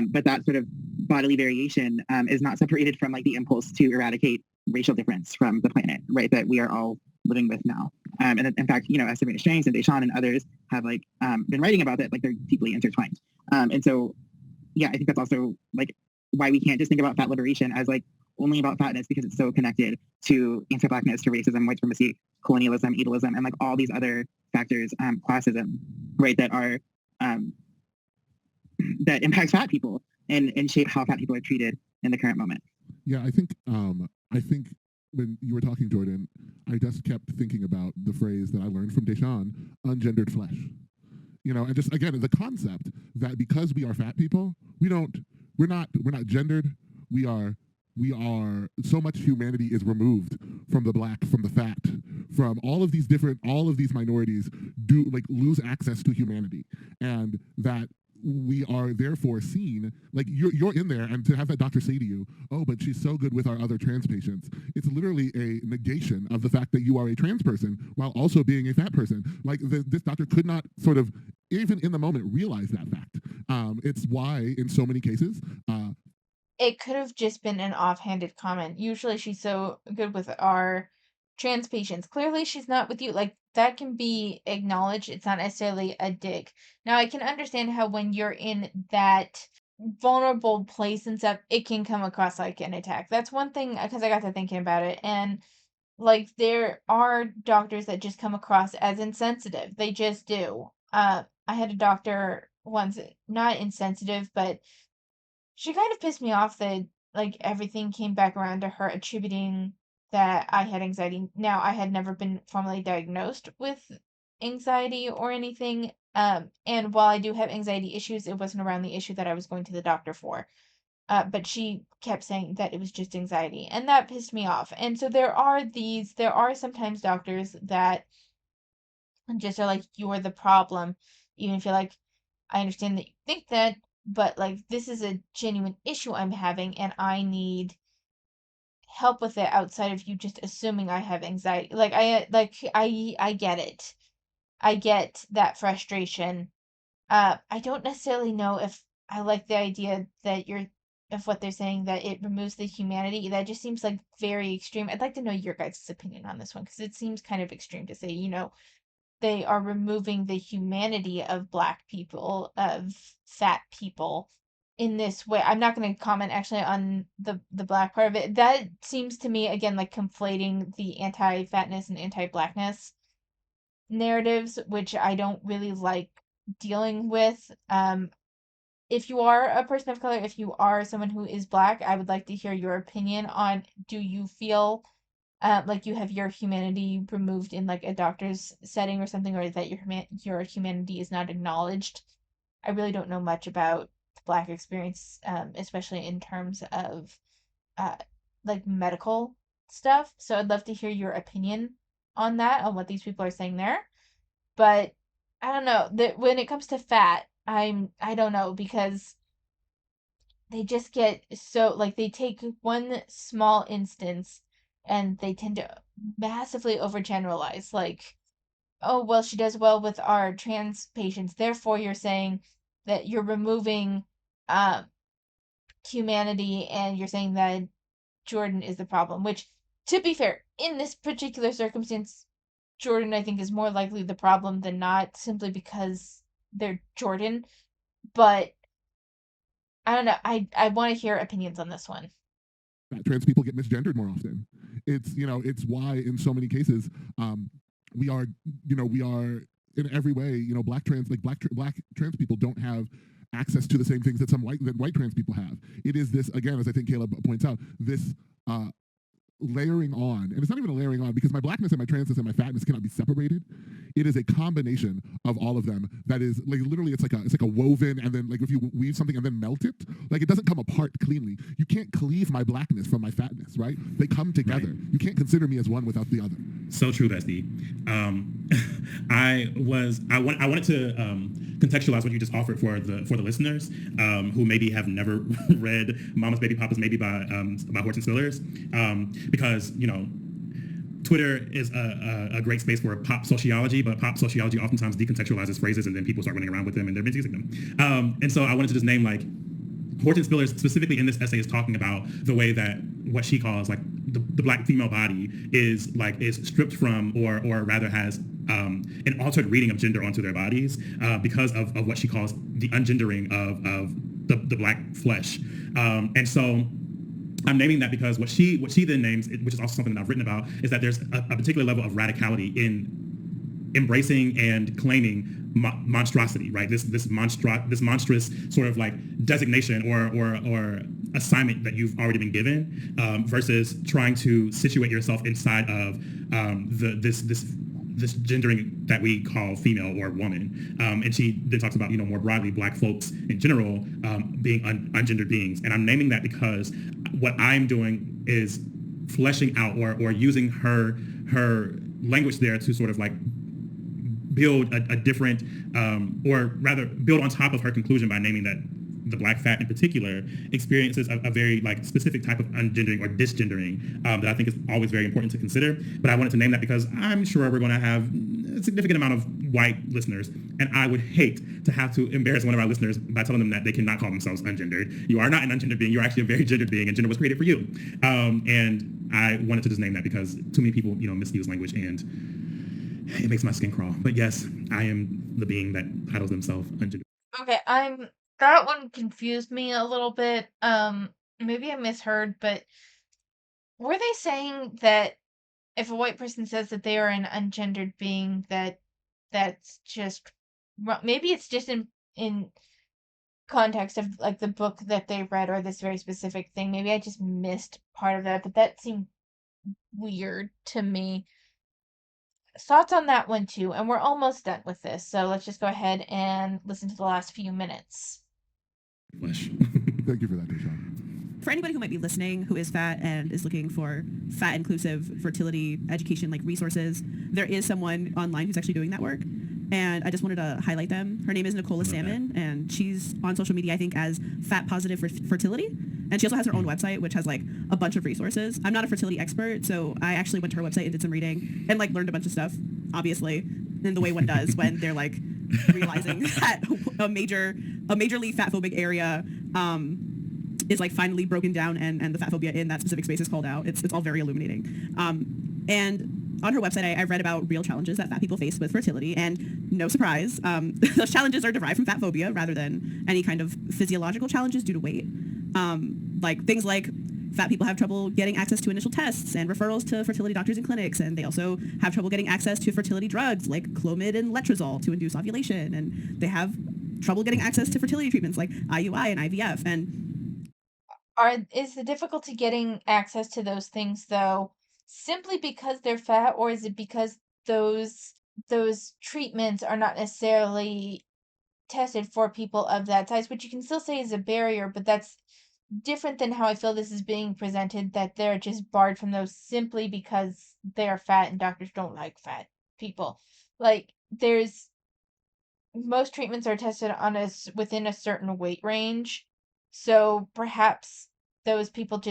S2: but that sort of bodily variation is not separated from like the impulse to eradicate racial difference from the planet, right? That we are all living with now. And in fact, you know, as Sabrina Strangs and Deshawn and others have like been writing about that, like they're deeply intertwined. And so, yeah, I think that's also like why we can't just think about fat liberation as like only about fatness because it's so connected to anti-blackness, to racism, white supremacy, colonialism, ableism, and like all these other factors, classism, right, that are that impacts fat people and shape how fat people are treated in the current moment.
S4: Yeah, I think when you were talking, Jordan, I just kept thinking about the phrase that I learned from Deshawn, ungendered flesh. You know, and just again the concept that because we are fat people, we're not gendered. We are so much humanity is removed from the black, from the fat, from all of these minorities do like lose access to humanity, and that we are therefore seen like you're in there, and to have that doctor say to you, oh, but she's so good with our other trans patients, it's literally a negation of the fact that you are a trans person while also being a fat person. Like this doctor could not sort of even in the moment realize that fact. It's why in so many cases
S1: It could have just been an offhanded comment. Usually she's so good with our trans patients. Clearly she's not with you. Like that can be acknowledged. It's not necessarily a dig. Now I can understand how when you're in that vulnerable place and stuff, it can come across like an attack. That's one thing because I got to thinking about it, and like there are doctors that just come across as insensitive. They just do. I had a doctor once, not insensitive, but she kind of pissed me off that, like, everything came back around to her attributing that I had anxiety. Now, I had never been formally diagnosed with anxiety or anything, and while I do have anxiety issues, it wasn't around the issue that I was going to the doctor for. But she kept saying that it was just anxiety, and that pissed me off. And so there are sometimes doctors that just are like, "You're the problem," even if you're like, "I understand that you think that, but like this is a genuine issue I'm having and I need help with it outside of you just assuming I have anxiety." I get it. I get that frustration. I don't necessarily know if I like the idea that you're of what they're saying that it removes the humanity. That just seems like very extreme. I'd like to know your guys' opinion on this one because it seems kind of extreme to say, they are removing the humanity of black people, of fat people in this way. I'm not going to comment actually on the black part of it. That seems to me again like conflating the anti-fatness and anti-blackness narratives, which I don't really like dealing with. If you are a person of color, if you are someone who is black, I would like to hear your opinion on, do you feel like you have your humanity removed in like a doctor's setting or something, or that your humanity is not acknowledged? I really don't know much about the black experience, especially in terms of uh, like medical stuff. So I'd love to hear your opinion on that, on what these people are saying there. But I don't know that when it comes to fat, I don't know because they just get so like they take one small instance and they tend to massively overgeneralize, like, oh well, she does well with our trans patients, therefore you're saying that you're removing um humanity and you're saying that Jordan is the problem, which, to be fair, in this particular circumstance, Jordan, I think, is more likely the problem than not, simply because they're Jordan. But I don't know. I want to hear opinions on this one.
S4: That trans people get misgendered more often. It's why in so many cases we are we are in every way black trans people don't have access to the same things that white trans people have. It is this, again, as I think Caleb points out, this layering on, and it's not even a layering on, because my blackness and my transness and my fatness cannot be separated. It is a combination of all of them that is like literally it's like a woven, and then like if you weave something and then melt it, like it doesn't come apart cleanly. You can't cleave my blackness from my fatness, right? They come together. Right. You can't consider me as one without the other.
S5: So true, Bestie. I wanted to contextualize what you just offered for the listeners who maybe have never read Mama's Baby Papa's Maybe by Horton Spillers, because Twitter is a great space for pop sociology, but pop sociology oftentimes decontextualizes phrases and then people start running around with them and they're misusing them. And so I wanted to just name, like, Horton Spillers specifically in this essay is talking about the way that what she calls like the black female body is stripped from, or rather has an altered reading of gender onto their bodies because of what she calls the ungendering of the black flesh. And so I'm naming that because what she then names, which is also something that I've written about, is that there's a particular level of radicality in embracing and claiming monstrosity, right? This monstrous sort of like designation or assignment that you've already been given, versus trying to situate yourself inside of this gendering that we call female or woman. And she then talks about, more broadly, black folks in general being ungendered beings. And I'm naming that because what I'm doing is fleshing out or using her language there to sort of like build a different, or rather build on top of her conclusion by naming that the black fat in particular experiences a very like specific type of ungendering or disgendering that I think is always very important to consider. But I wanted to name that because I'm sure we're going to have a significant amount of white listeners, and I would hate to have to embarrass one of our listeners by telling them that they cannot call themselves ungendered. You are not an ungendered being. You're actually a very gendered being, and gender was created for you. And I wanted to just name that because too many people, misuse language, and it makes my skin crawl. But yes, I am the being that titles themselves ungendered.
S1: Okay, that one confused me a little bit. Maybe I misheard, but were they saying that if a white person says that they are an ungendered being, that's just maybe it's just in context of like the book that they read or this very specific thing. Maybe I just missed part of that, but that seemed weird to me. Thoughts on that one too, and we're almost done with this, so let's just go ahead and listen to the last few minutes.
S4: Thank you for that, Deshaun.
S3: For anybody who might be listening who is fat and is looking for fat inclusive fertility education like resources, there is someone online who's actually doing that work, and I just wanted to highlight them. Her name is Nicola Salmon, and she's on social media, I think, as Fat Positive Fertility, and she also has her own website which has like a bunch of resources. I'm not a fertility expert, so I actually went to her website and did some reading and like learned a bunch of stuff, obviously, in the way one does when they're like realizing that a majorly fatphobic area is like finally broken down, and the fatphobia in that specific space is called out. It's all very illuminating. And on her website, I read about real challenges that fat people face with fertility, and no surprise, those challenges are derived from fatphobia rather than any kind of physiological challenges due to weight. Like things like fat people have trouble getting access to initial tests and referrals to fertility doctors and clinics, and they also have trouble getting access to fertility drugs like Clomid and Letrozole to induce ovulation, and they have trouble getting access to fertility treatments like IUI and IVF. And
S1: is the difficulty getting access to those things though simply because they're fat, or is it because those treatments are not necessarily tested for people of that size, which you can still say is a barrier, but that's different than how I feel this is being presented, that they're just barred from those simply because they're fat and doctors don't like fat people. Like most treatments are tested on within a certain weight range, so perhaps those people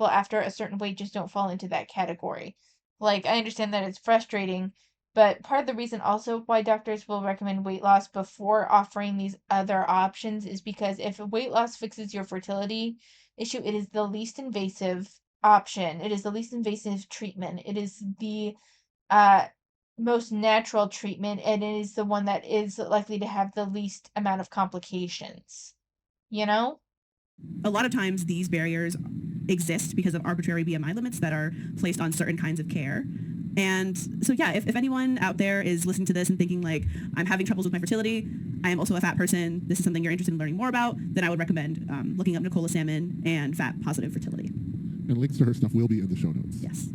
S1: after a certain weight just don't fall into that category. Like, I understand that it's frustrating, but part of the reason also why doctors will recommend weight loss before offering these other options is because if weight loss fixes your fertility issue, it is the least invasive option. It is the least invasive treatment. It is the uh, most natural treatment, and it is the one that is likely to have the least amount of complications. You know?
S3: A lot of times these barriers exist because of arbitrary BMI limits that are placed on certain kinds of care. And so, yeah, if anyone out there is listening to this and thinking like, I'm having troubles with my fertility, I am also a fat person, this is something you're interested in learning more about, then I would recommend looking up Nicola Salmon and fat positive fertility.
S4: And links to her stuff will be in the show notes.
S3: Yes.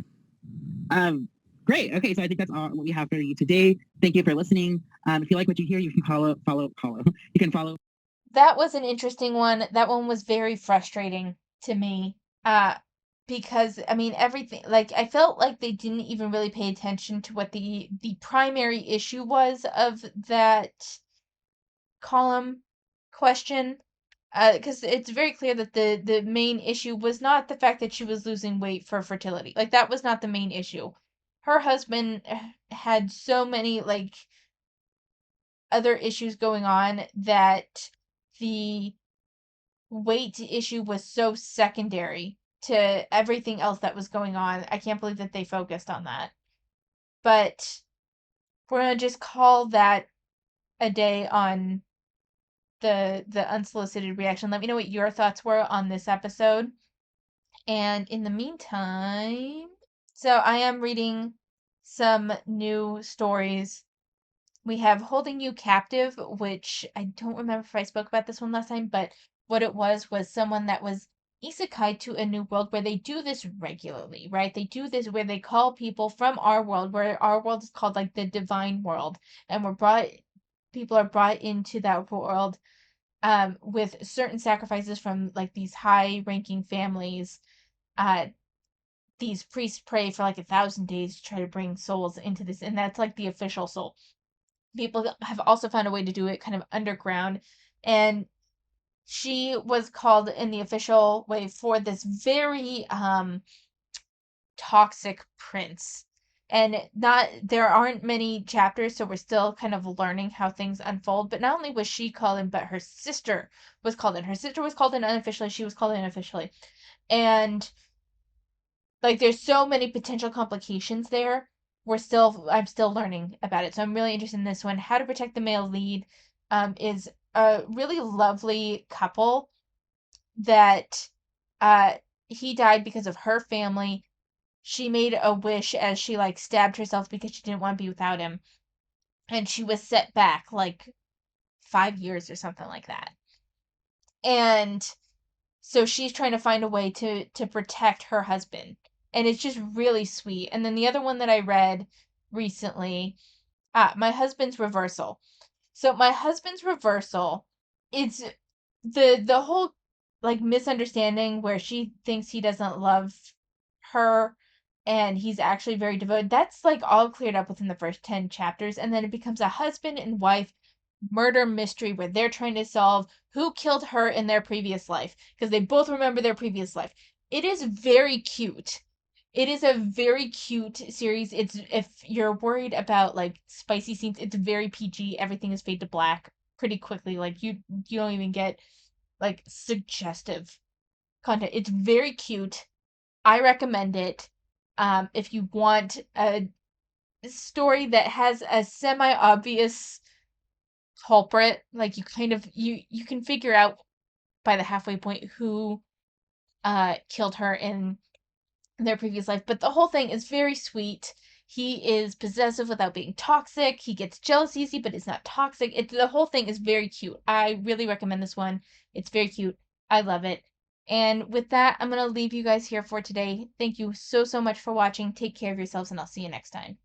S2: Great. Okay, so I think that's all what we have for you today. Thank you for listening. If you like what you hear, you can follow. You can follow.
S1: That was an interesting one. That one was very frustrating to me. Because I mean everything, like I felt like they didn't even really pay attention to what the primary issue was of that column question. Because it's very clear that the main issue was not the fact that she was losing weight for fertility. Like that was not the main issue. Her husband had so many like other issues going on that the weight issue was so secondary to everything else that was going on. I can't believe that they focused on that. But we're gonna just call that a day on the unsolicited reaction. Let me know what your thoughts were on this episode. And in the meantime, so I am reading some new stories. We have Holding You Captive, which I don't remember if I spoke about this one last time, but what it was someone that was isekai to a new world where they do this regularly, right? They do this where they call people from our world, where our world is called like the divine world, and people are brought into that world with certain sacrifices from like these high ranking families. These priests pray for like 1,000 days to try to bring souls into this, and that's like the official soul. People have also found a way to do it kind of underground, and she was called in the official way for this very toxic prince. And not there aren't many chapters, so we're still kind of learning how things unfold. But not only was she called in, but her sister was called in. Her sister was called in unofficially, she was called in officially. And like there's so many potential complications there. I'm still learning about it. So I'm really interested in this one. How to Protect the Male Lead is a really lovely couple that he died because of her family. She made a wish as she like stabbed herself because she didn't want to be without him. And she was set back like 5 years or something like that. And so she's trying to find a way to protect her husband. And it's just really sweet. And then the other one that I read recently, My Husband's Reversal. So My Husband's Reversal, it's the whole like misunderstanding where she thinks he doesn't love her and he's actually very devoted. That's like all cleared up within the first 10 chapters, and then it becomes a husband and wife murder mystery where they're trying to solve who killed her in their previous life because they both remember their previous life. It is very cute. It is a very cute series. It's if you're worried about like spicy scenes, it's very PG. Everything is fade to black pretty quickly. Like you don't even get like suggestive content. It's very cute. I recommend it. If you want a story that has a semi-obvious culprit, like you can figure out by the halfway point who killed her in their previous life, but the whole thing is very sweet. He is possessive without being toxic. He gets jealous easy, but it's not toxic. The whole thing is very cute. I really recommend this one. It's very cute. I love it. And with that, I'm going to leave you guys here for today. Thank you so much for watching. Take care of yourselves, and I'll see you next time.